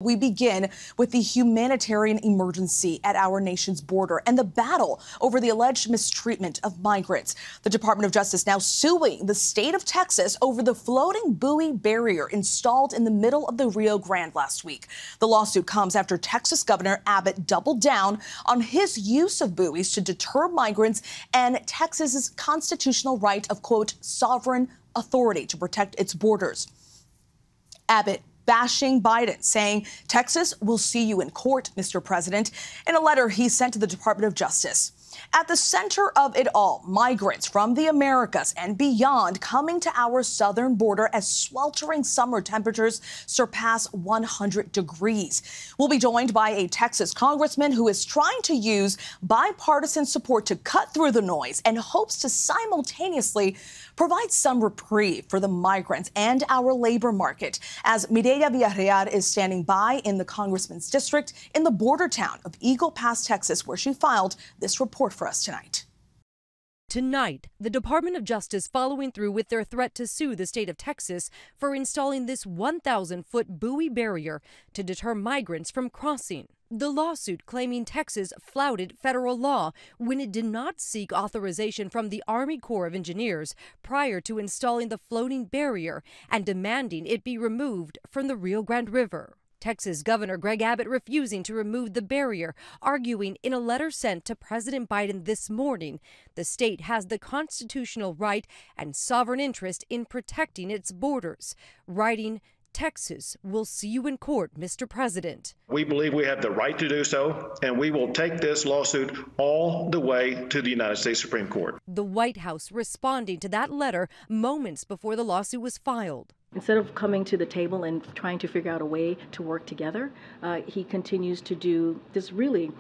We begin with the humanitarian emergency at our nation's border and the battle over the alleged mistreatment of migrants. The Department of Justice now suing the state of Texas over the floating buoy barrier installed in the middle of the Rio Grande last week. The lawsuit comes after Texas Governor Abbott doubled down on his use of buoys to deter migrants and Texas's constitutional right of, quote, sovereign authority to protect its borders. Abbott bashing Biden, saying, Texas will see you in court, Mr. President, in a letter he sent to the Department of Justice. At the center of it all, migrants from the Americas and beyond coming to our southern border as sweltering summer temperatures surpass 100 degrees. We'll be joined by a Texas congressman who is trying to use bipartisan support to cut through the noise and hopes to simultaneously provide some reprieve for the migrants and our labor market, as Mireya Villarreal is standing by in the congressman's district in the border town of Eagle Pass, Texas, where she filed this report for us tonight. Tonight, the Department of Justice following through with their threat to sue the state of Texas for installing this 1,000-foot buoy barrier to deter migrants from crossing. The lawsuit claiming Texas flouted federal law when it did not seek authorization from the Army Corps of Engineers prior to installing the floating barrier and demanding it be removed from the Rio Grande River. Texas Governor Greg Abbott refusing to remove the barrier, arguing in a letter sent to President Biden this morning, the state has the constitutional right and sovereign interest in protecting its borders, writing, Texas will see you in court, Mr. President. We believe we have the right to do so, and we will take this lawsuit all the way to the United States Supreme Court. The White House responding to that letter moments before the lawsuit was filed. Instead of coming to the table and trying to figure out a way to work together, he continues to do this really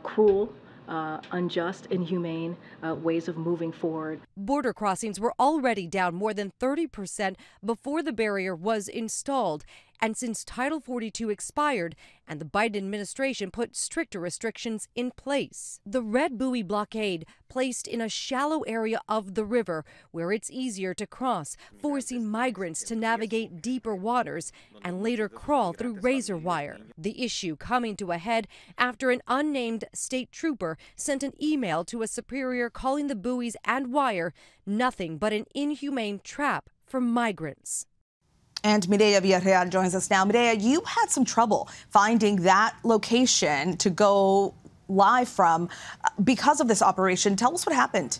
cruel, unjust, inhumane ways of moving forward. Border crossings were already down more than 30% before the barrier was installed. And since Title 42 expired and the Biden administration put stricter restrictions in place, the red buoy blockade placed in a shallow area of the river where it's easier to cross, forcing migrants to navigate deeper waters and later crawl through razor wire. The issue coming to a head after an unnamed state trooper sent an email to a superior calling the buoys and wire nothing but an inhumane trap for migrants. And Mireya Villarreal joins us now. Mireya, you had some trouble finding that location to go live from because of this operation. Tell us what happened.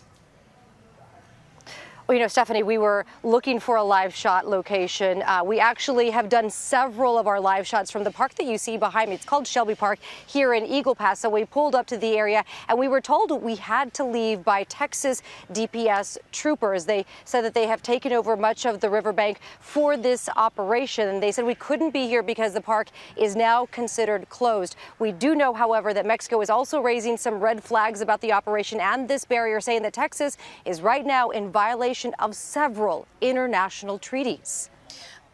Well, you know, Stephanie, we were looking for a live shot location. We actually have done several of our live shots from the park that you see behind me. It's called Shelby Park here in Eagle Pass. So we pulled up to the area and we were told we had to leave by Texas DPS troopers. They said that they have taken over much of the riverbank for this operation. And they said we couldn't be here because the park is now considered closed. We do know, however, that Mexico is also raising some red flags about the operation and this barrier, saying that Texas is right now in violation of several international treaties.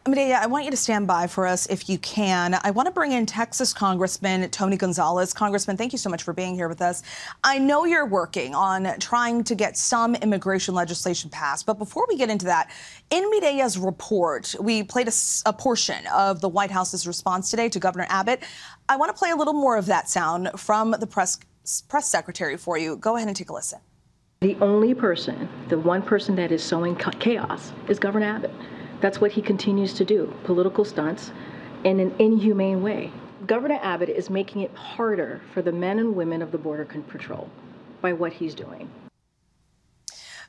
Mireya, I want you to stand by for us if you can. I want to bring in Texas Congressman Tony Gonzales. Congressman, thank you so much for being here with us. I know you're working on trying to get some immigration legislation passed, but before we get into that, in Mireya's report, we played a portion of the White House's response today to Governor Abbott. I want to play a little more of that sound from the press secretary for you. Go ahead and take a listen. The only person, the one person that is sowing chaos is Governor Abbott. That's what he continues to do, political stunts in an inhumane way. Governor Abbott is making it harder for the men and women of the Border Patrol by what he's doing.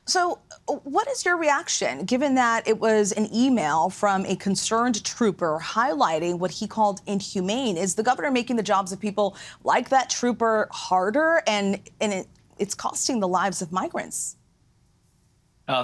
So what is your reaction, given that it was an email from a concerned trooper highlighting what he called inhumane? Is the governor making the jobs of people like that trooper harder, and it's costing the lives of migrants?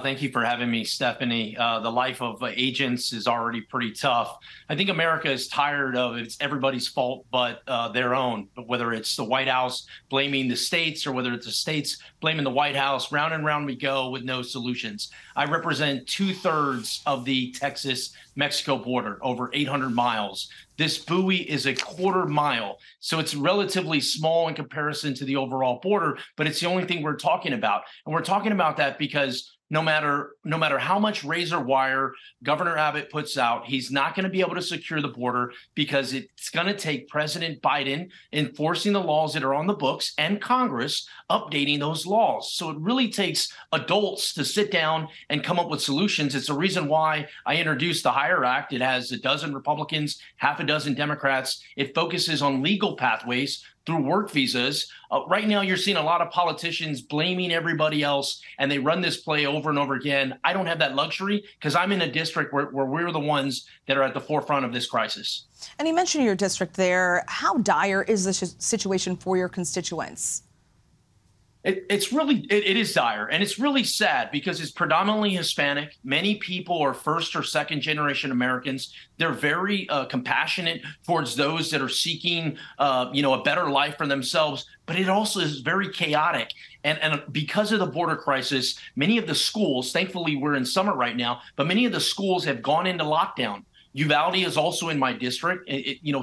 Thank you for having me, Stephanie. The life of agents is already pretty tough. I think America is tired of it's everybody's fault but their own, whether it's the White House blaming the states or whether it's the states blaming the White House. Round and round we go with no solutions. I represent 2/3 of the Texas-Mexico border, over 800 miles. This buoy is a 1/4 mile, so it's relatively small in comparison to the overall border, but it's the only thing we're talking about. And we're talking about that because no matter how much razor wire Governor Abbott puts out, he's not going to be able to secure the border because it's going to take President Biden enforcing the laws that are on the books and Congress updating those laws. So it really takes adults to sit down and come up with solutions. It's the reason why I introduced the HIRE Act. It has a dozen Republicans, half a dozen Democrats. It focuses on legal pathways through work visas. Right now, you're seeing a lot of politicians blaming everybody else, and they run this play over and over again. I don't have that luxury because I'm in a district where we're the ones that are at the forefront of this crisis. And you mentioned your district there. How dire is the situation for your constituents? It is dire, and it's really sad because it's predominantly Hispanic. Many people are first or second generation Americans. They're very compassionate towards those that are seeking, a better life for themselves. But it also is very chaotic. And because of the border crisis, many of the schools, thankfully we're in summer right now, but many of the schools have gone into lockdown. Uvalde is also in my district.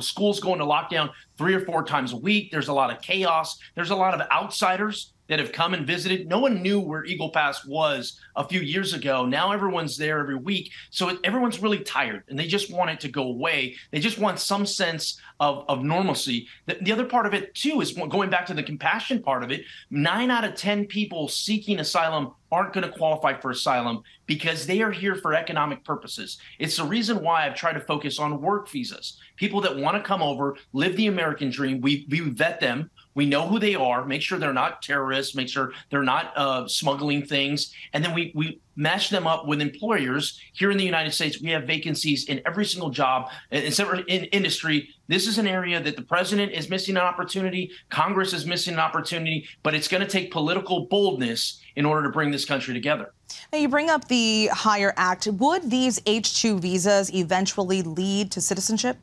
Schools go into lockdown 3 or 4 times a week. There's a lot of chaos. There's a lot of outsiders that have come and visited. No one knew where Eagle Pass was a few years ago. Now everyone's there every week. So everyone's really tired and they just want it to go away. They just want some sense of normalcy. The other part of it, too, is going back to the compassion part of it. 9 out of 10 people seeking asylum aren't going to qualify for asylum because they are here for economic purposes. It's the reason why I've tried to focus on work visas. People that want to come over, live the American dream. We vet them. We know who they are, make sure they're not terrorists, make sure they're not smuggling things. And then we match them up with employers. Here in the United States, we have vacancies in every single job, in industry. This is an area that the president is missing an opportunity. Congress is missing an opportunity, but it's going to take political boldness in order to bring this country together. Now, you bring up the HIRE Act. Would these H-2 visas eventually lead to citizenship?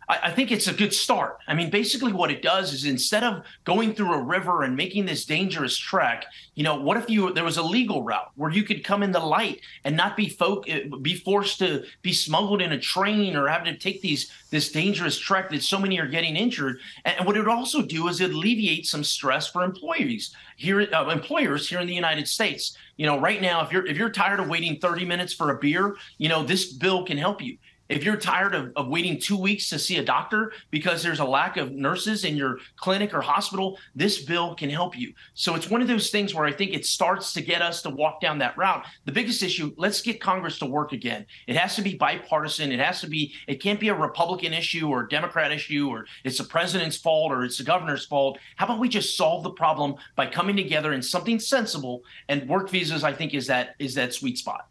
I think it's a good start. I mean, basically what it does is instead of going through a river and making this dangerous trek, what if there was a legal route where you could come in the light and not be forced to be smuggled in a train or have to take this dangerous trek that so many are getting injured. And what it would also do is it alleviate some stress for employers here in the United States. Right now, if you're tired of waiting 30 minutes for a beer, this bill can help you. If you're tired of waiting 2 weeks to see a doctor because there's a lack of nurses in your clinic or hospital, this bill can help you. So it's one of those things where I think it starts to get us to walk down that route. The biggest issue, let's get Congress to work again. It has to be bipartisan. It can't be a Republican issue or a Democrat issue or it's the president's fault or it's the governor's fault. How about we just solve the problem by coming together in something sensible? And work visas, I think, is that sweet spot.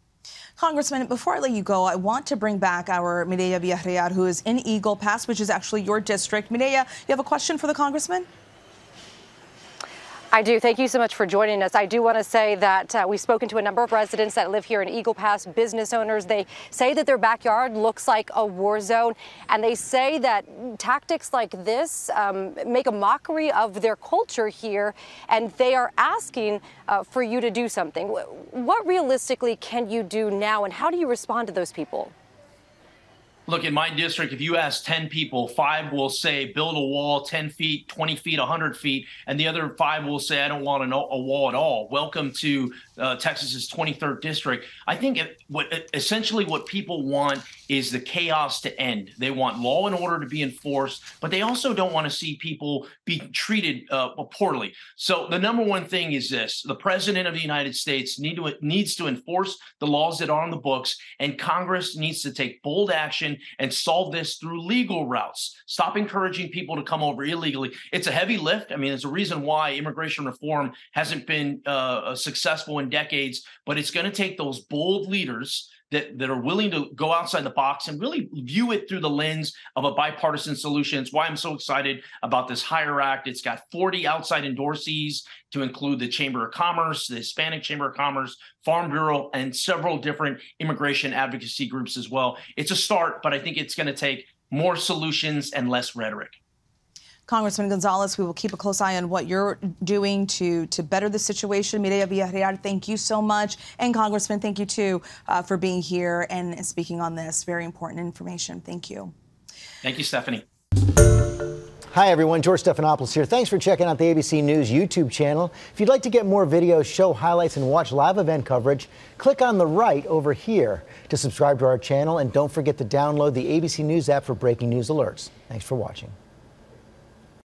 Congressman, before I let you go, I want to bring back our Mireya Villarreal, who is in Eagle Pass, which is actually your district. Mireya, you have a question for the congressman? I do. Thank you so much for joining us. I do want to say that we've spoken to a number of residents that live here in Eagle Pass, business owners. They say that their backyard looks like a war zone, and they say that tactics like this make a mockery of their culture here, and they are asking for you to do something. What realistically can you do now, and how do you respond to those people? Look, in my district, if you ask 10 people, 5 will say build a wall 10 feet, 20 feet, 100 feet, and the other 5 will say I don't want a wall at all. Welcome to Texas's 23rd district. I think essentially what people want is the chaos to end. They want law and order to be enforced, but they also don't want to see people be treated poorly. So the number one thing is this: the president of the United States needs to enforce the laws that are on the books, and Congress needs to take bold action and solve this through legal routes. Stop encouraging people to come over illegally. It's a heavy lift. I mean, there's a reason why immigration reform hasn't been successful in decades, but it's going to take those bold leaders that are willing to go outside the box and really view it through the lens of a bipartisan solution. It's why I'm so excited about this HIRE Act. It's got 40 outside endorsees to include the Chamber of Commerce, the Hispanic Chamber of Commerce, Farm Bureau, and several different immigration advocacy groups as well. It's a start, but I think it's going to take more solutions and less rhetoric. Congressman Gonzales, we will keep a close eye on what you're doing to better the situation. Mireya Villarreal, thank you so much. And Congressman, thank you, too, for being here and speaking on this very important information. Thank you. Thank you, Stephanie. Hi, everyone. George Stephanopoulos here. Thanks for checking out the ABC News YouTube channel. If you'd like to get more videos, show highlights, and watch live event coverage, click on the right over here to subscribe to our channel. And don't forget to download the ABC News app for breaking news alerts. Thanks for watching.